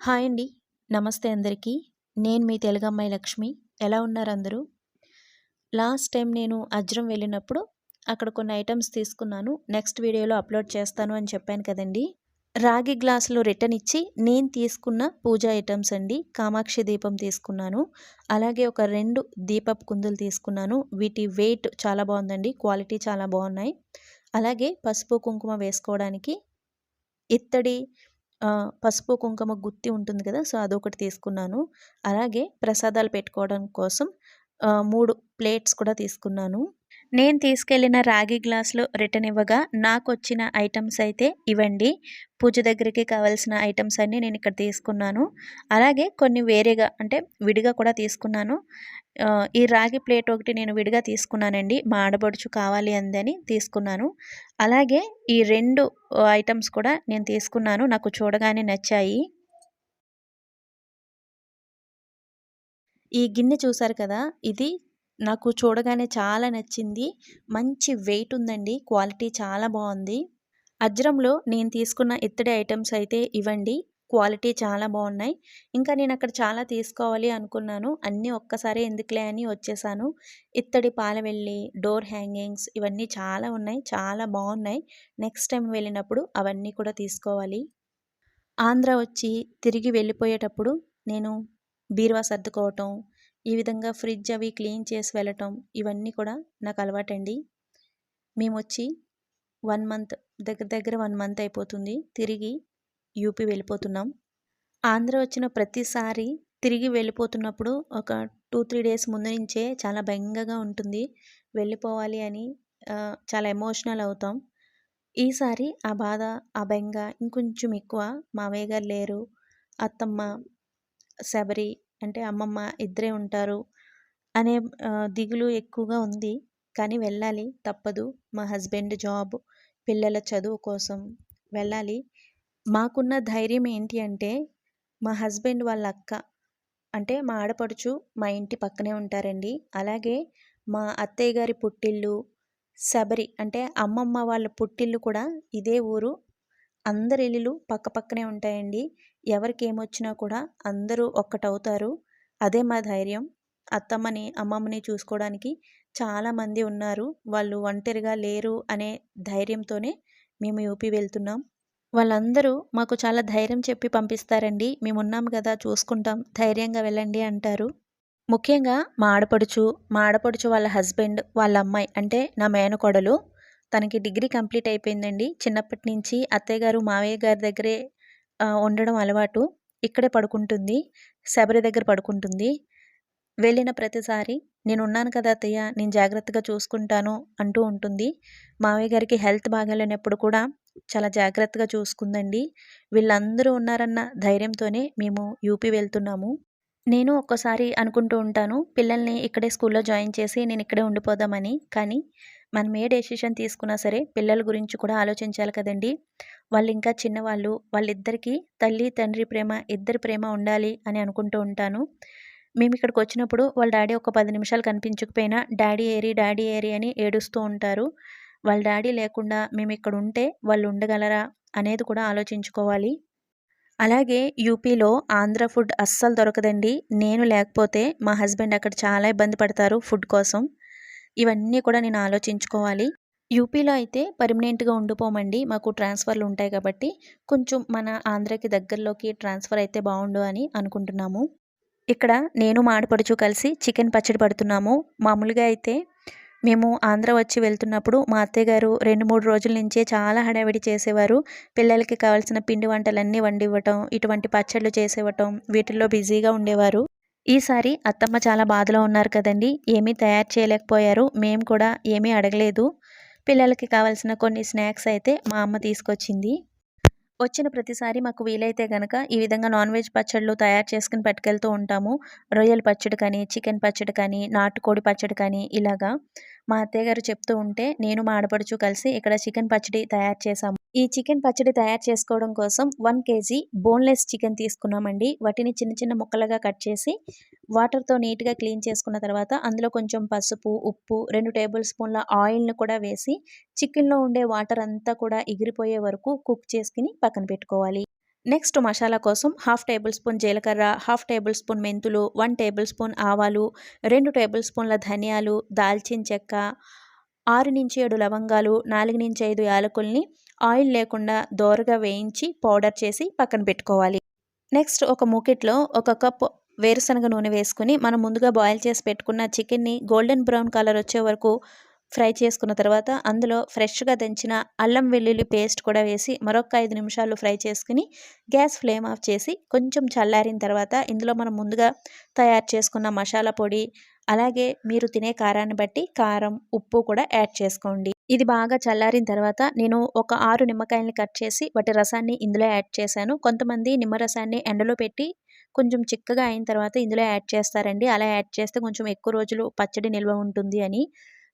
Hi అండి. నమస్తే అందరికీ. నేను మీ తెలుగమ్మాయి లక్ష్మి. ఎలా ఉన్నారు అందరూ? లాస్ట్ టైం నేను అజ్రం వెళ్ళినప్పుడు అక్కడ కొన్ని ఐటెమ్స్ తీసుకున్నాను. నెక్స్ట్ వీడియోలో అప్లోడ్ చేస్తాను అని చెప్పాను కదండీ! రాగి గ్లాసులో రిటర్న్ ఇచ్చి నేను తీసుకున్న పూజా ఐటెమ్స్ అండి. కామాక్షి దీపం తీసుకున్నాను. అలాగే ఒక 2 దీపపు కుందులు తీసుకున్నాను. వీటి వెయిట్ చాలా బావుందండి. క్వాలిటీ చాలా బావున్నాయి. అలాగే పసుపు, కుంకుమ వేసుకోవడానికి ఇత్తడి పసుపు, కుంకుమ గుత్తి ఉంటుంది కదా! సో, అదొకటి తీసుకున్నాను. అలాగే ప్రసాదాలు పెట్టుకోవడం కోసం 3 ప్లేట్స్ కూడా తీసుకున్నాను. నేను తీసుకెళ్ళిన రాగి గ్లాస్‌లో రిటర్న్ ఇవ్వగా నాకొచ్చిన ఐటెమ్స్ అయితే ఇవండి. పూజ దగ్గరికి కావాల్సిన ఐటెమ్స్ అన్నీ నేనిక్కడ తీసుకున్నాను. అలాగే కొన్ని వేరేగా అంటే విడిగా కూడా తీసుకున్నాను. ఈ రాగి ప్లేట్ ఒకటి నేను విడిగా తీసుకున్నానండి. మా ఆడపడుచు కావాలి అందని తీసుకున్నాను. అలాగే ఈ 2 ఐటెమ్స్ కూడా నేను తీసుకున్నాను. నాకు చూడగానే నచ్చాయి. ఈ గిన్నె చూసారు కదా! ఇది నాకు చూడగానే చాలా నచ్చింది. మంచి వెయిట్ ఉందండి. క్వాలిటీ చాలా బావుంది. అజ్రంలో నేను తీసుకున్న ఇత్తడి ఐటెమ్స్ అయితే ఇవండి. క్వాలిటీ చాలా బావున్నాయి. ఇంకా నేనక్కడ చాలా తీసుకోవాలి అనుకున్నాను. అన్నీ ఒక్కసారే ఎందుకులే అని వచ్చేసాను. ఇత్తడి పాలవెల్లి, డోర్ హ్యాంగింగ్స్ ఇవన్నీ చాలా ఉన్నాయి. చాలా బావున్నాయి. నెక్స్ట్ టైమ్ వెళ్ళినప్పుడు అవన్నీ కూడా తీసుకోవాలి. ఆంధ్ర వచ్చి తిరిగి వెళ్ళిపోయేటప్పుడు నేను బీరువా సర్దుకోవటం, ఈ విధంగా ఫ్రిడ్జ్ అవి క్లీన్ చేసి వెళ్ళటం ఇవన్నీ కూడా నాకు అలవాటండి. మేమొచ్చి 1 మంత్ దగ్గర దగ్గర 1 మంత్ అయిపోతుంది. తిరిగి యూపీ వెళ్ళిపోతున్నాం. ఆంధ్ర వచ్చిన ప్రతిసారి తిరిగి వెళ్ళిపోతున్నప్పుడు ఒక 2, 3 డేస్ ముందు నుంచే చాలా బెంగగా ఉంటుంది. వెళ్ళిపోవాలి అని చాలా ఎమోషనల్ అవుతాం. ఈసారి ఆ బాధ, ఆ బెంగ ఇంకొంచెం ఎక్కువ. మావయ్య గారు లేరు. అత్తమ్మ, శబరి అంటే అమ్మమ్మ ఇద్దరే ఉంటారు అనే దిగులు ఎక్కువగా ఉంది. కానీ వెళ్ళాలి తప్పదు. మా హస్బెండ్ జాబ్, పిల్లల చదువు కోసం వెళ్ళాలి. మాకున్న ధైర్యం ఏంటి అంటే మా హస్బెండ్ వాళ్ళ అక్క అంటే మా ఆడపడుచు మా ఇంటి పక్కనే ఉంటారండి. అలాగే మా అత్తయ్య గారి పుట్టిల్లు, శబరి అంటే అమ్మమ్మ వాళ్ళ పుట్టిల్లు కూడా ఇదే ఊరు. అందరి ఇల్లులు పక్కపక్కనే ఉంటాయండి. ఎవరికేమొచ్చినా కూడా అందరూ ఒక్కటవుతారు. అదే మా ధైర్యం. అత్తమ్మని, అమ్మమ్మని చూసుకోవడానికి చాలామంది ఉన్నారు. వాళ్ళు ఒంటరిగా లేరు అనే ధైర్యంతోనే మేము యూపీ వెళ్తున్నాం. వాళ్ళందరూ మాకు చాలా ధైర్యం చెప్పి పంపిస్తారండి. మేమున్నాం గదా! చూసుకుంటాం. ధైర్యంగా వెళ్ళండి అంటారు. ముఖ్యంగా మా ఆడపడుచు వాళ్ళ హస్బెండ్, వాళ్ళ అమ్మాయి అంటే నా మేనకోడలు. తనకి డిగ్రీ కంప్లీట్ అయిపోయిందండి. చిన్నప్పటి నుంచి అత్తయ్య గారు, మావయ్య గారి దగ్గరే ఉండడం అలవాటు. ఇక్కడే పడుకుంటుంది. శబరి దగ్గర పడుకుంటుంది. వెళ్ళిన ప్రతిసారి నేనున్నాను కదా అత్తయ్య! నేను జాగ్రత్తగా చూసుకుంటాను అంటూ ఉంటుంది. మావయ్య గారికి హెల్త్ బాగాలేనప్పుడు కూడా చాలా జాగ్రత్తగా చూసుకుందండి. వీళ్ళందరూ ఉన్నారన్న ధైర్యంతోనే మేము యూపీ వెళ్తున్నాము. నేను ఒక్కోసారి అనుకుంటూ ఉంటాను. పిల్లల్ని ఇక్కడే స్కూల్‌లో జాయిన్ చేసి నేనిక్కడే ఉండిపోదామని. కానీ మనం ఏ డెసిషన్ తీసుకున్నా సరే పిల్లల గురించి కూడా ఆలోచించాలి కదండీ! వాళ్ళింకా చిన్నవాళ్ళు. వాళ్ళిద్దరికీ తల్లి, తండ్రి ప్రేమ ఇద్దరి ప్రేమ ఉండాలి అని అనుకుంటూ ఉంటాను. మేమిక్కడికొచ్చినప్పుడు వాళ్ళ డ్యాడీ ఒక 10 నిమిషాలు కనిపించకపోయినా డ్యాడీ ఏరి, డ్యాడీ ఏరి అని ఏడుస్తూ ఉంటారు. వాళ్ళ డ్యాడీ లేకుండా మేమిక్కడుంటే వాళ్ళు ఉండగలరా అనేది కూడా ఆలోచించుకోవాలి. అలాగే యూపీలో ఆంధ్ర ఫుడ్ అస్సలు దొరకదండి. నేను లేకపోతే మా హస్బెండ్ అక్కడ చాలా ఇబ్బంది పడతారు ఫుడ్ కోసం. ఇవన్నీ కూడా నేను ఆలోచించుకోవాలి. యూపీలో అయితే పర్మనెంట్‌గా ఉండిపోమండి. మాకు ట్రాన్స్‌ఫర్‌లు ఉంటాయి కాబట్టి, కొంచెం మన ఆంధ్రాకి దగ్గరలోకి ట్రాన్స్‌ఫర్ అయితే బావుండు అని అనుకుంటున్నాము. ఇక్కడ నేను మా ఆడపడుచు కలిసి చికెన్ పచ్చడి పడుతున్నాము. మామూలుగా అయితే మేము ఆంధ్ర వచ్చి వెళ్తున్నప్పుడు మా అత్తయ్య గారు 2, 3 రోజుల నుంచే చాలా హడావిడి చేసేవారు. పిల్లలకి కావాల్సిన పిండి వంటలన్నీ వండివ్వటం, ఇటువంటి పచ్చళ్ళు చేసివ్వటం వీటిల్లో బిజీగా ఉండేవారు. ఈసారి అత్తమ్మ చాలా బాధలో ఉన్నారు కదండీ! ఏమీ తయారు చేయలేకపోయారు. మేము కూడా ఏమీ అడగలేదు. పిల్లలకి కావాల్సిన కొన్ని స్నాక్స్ అయితే మా అమ్మ తీసుకొచ్చింది. వచ్చిన ప్రతిసారి మాకు వీలైతే గనక ఈ విధంగా నాన్ వెజ్ పచ్చళ్ళు తయారు చేసుకొని పట్టుకెళ్తూ ఉంటాము. రొయ్యల పచ్చడి కానీ, చికెన్ పచ్చడి కానీ, నాటుకోడి పచ్చడి కానీ ఇలాగా. మా అత్తయ్య గారు చెప్తూ ఉంటే నేను మా ఆడపడుచు కలిసి ఇక్కడ చికెన్ పచ్చడి తయారు చేశాము. ఈ చికెన్ పచ్చడి తయారు చేసుకోవడం కోసం 1 కేజీ బోన్‌లెస్ చికెన్ తీసుకున్నామండి. వాటిని చిన్న చిన్న ముక్కలుగా కట్ చేసి వాటర్‌తో నీట్‌గా క్లీన్ చేసుకున్న తర్వాత అందులో కొంచెం పసుపు, ఉప్పు, 2 టేబుల్ స్పూన్ల ఆయిల్‌ని కూడా వేసి చికెన్‌లో ఉండే వాటర్ అంతా కూడా ఎగిరిపోయే వరకు కుక్ చేసుకొని పక్కన పెట్టుకోవాలి. నెక్స్ట్ మసాలా కోసం 1/2 టేబుల్ స్పూన్ జీలకర్ర, 1/2 టేబుల్ స్పూన్ మెంతులు, 1 టేబుల్ స్పూన్ ఆవాలు, 2 టేబుల్ స్పూన్ల ధనియాలు, దాల్చిన చెక్క, 6-7 లవంగాలు, 4-5 యాలకుల్ని ఆయిల్ లేకుండా దోరగా వేయించి పౌడర్ చేసి పక్కన పెట్టుకోవాలి. నెక్స్ట్ ఒక మూకిట్లో 1 కప్ వేరుశనగ నూనె వేసుకుని మనం ముందుగా బాయిల్ చేసి పెట్టుకున్న చికెన్ని గోల్డెన్ బ్రౌన్ కలర్ వచ్చే వరకు ఫ్రై చేసుకున్న తర్వాత అందులో ఫ్రెష్గా దంచిన అల్లం వెల్లుల్లి పేస్ట్ కూడా వేసి మరొక 5 నిమిషాలు ఫ్రై చేసుకుని గ్యాస్ ఫ్లేమ్ ఆఫ్ చేసి కొంచెం చల్లారిన తర్వాత ఇందులో మనం ముందుగా తయారు చేసుకున్న మసాలా పొడి, అలాగే మీరు తినే కారాన్ని బట్టి కారం, ఉప్పు కూడా యాడ్ చేసుకోండి. ఇది బాగా చల్లారిన తర్వాత నేను ఒక 6 నిమ్మకాయల్ని కట్ చేసి వాటి రసాన్ని ఇందులో యాడ్ చేశాను. కొంతమంది నిమ్మరసాన్ని ఎండలో పెట్టి కొంచెం చిక్కగా అయిన తర్వాత ఇందులో యాడ్ చేస్తారండి. అలా యాడ్ చేస్తే కొంచెం ఎక్కువ రోజులు పచ్చడి నిల్వ ఉంటుంది అని.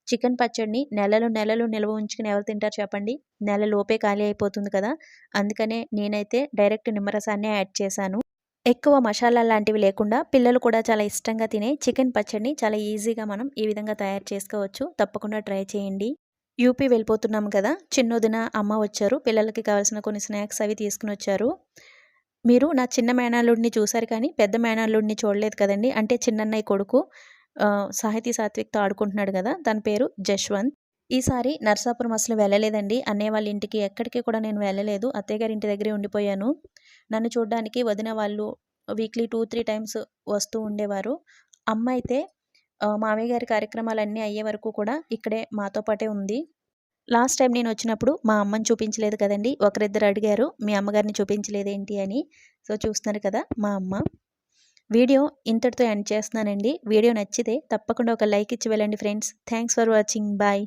చికెన్ పచ్చడిని నెలలు నిల్వ ఉంచుకుని ఎవరు తింటారు చెప్పండి? నెలలోపే ఖాళీ అయిపోతుంది కదా! అందుకనే నేనైతే డైరెక్ట్ నిమ్మరసాన్నే యాడ్ చేశాను. ఎక్కువ మసాలా లాంటివి లేకుండా పిల్లలు కూడా చాలా ఇష్టంగా తినే చికెన్ పచ్చడిని చాలా ఈజీగా మనం ఈ విధంగా తయారు చేసుకోవచ్చు. తప్పకుండా ట్రై చేయండి. యూపీ వెళ్ళిపోతున్నాము కదా! చిన్నొదిన, అమ్మ వచ్చారు. పిల్లలకి కావాల్సిన కొన్ని స్నాక్స్ అవి తీసుకొనొచ్చారు. మీరు నా చిన్న మేనల్లుడిని చూసారు కానీ పెద్ద మేనల్లుడిని చూడలేదు కదండీ! అంటే చిన్నన్నయ్య కొడుకు సాహితీ సాత్విక్‌తో ఆడుకుంటున్నాడు కదా! తన పేరు జశ్వంత్. ఈసారి నరసాపురం అసలు వెళ్ళలేదండి. అన్నయ్య వాళ్ళ ఇంటికి ఎక్కడికి కూడా నేను వెళ్ళలేదు. అత్తయ్య గారి ఇంటి దగ్గరే ఉండిపోయాను. నన్ను చూడ్డానికి వదిన వాళ్ళు వీక్లీ 2, 3 టైమ్స్ వస్తూ ఉండేవారు. అమ్మ అయితే మామయ్య గారి కార్యక్రమాలన్నీ అయ్యే వరకు కూడా ఇక్కడే మాతో పాటే ఉంది. లాస్ట్ టైం నేనొచ్చినప్పుడు మా అమ్మని చూపించలేదు కదండీ! ఒకరిద్దరు అడిగారు, "మీ అమ్మగారిని చూపించలేదేంటి" అని. సో, చూస్తున్నారు కదా మా అమ్మ. వీడియో ఇంతటితో ఎండ్ చేస్తున్నానండి. వీడియో నచ్చితే తప్పకుండా ఒక లైక్ ఇచ్చి వెళ్ళండి friends. Thanks for watching. Bye.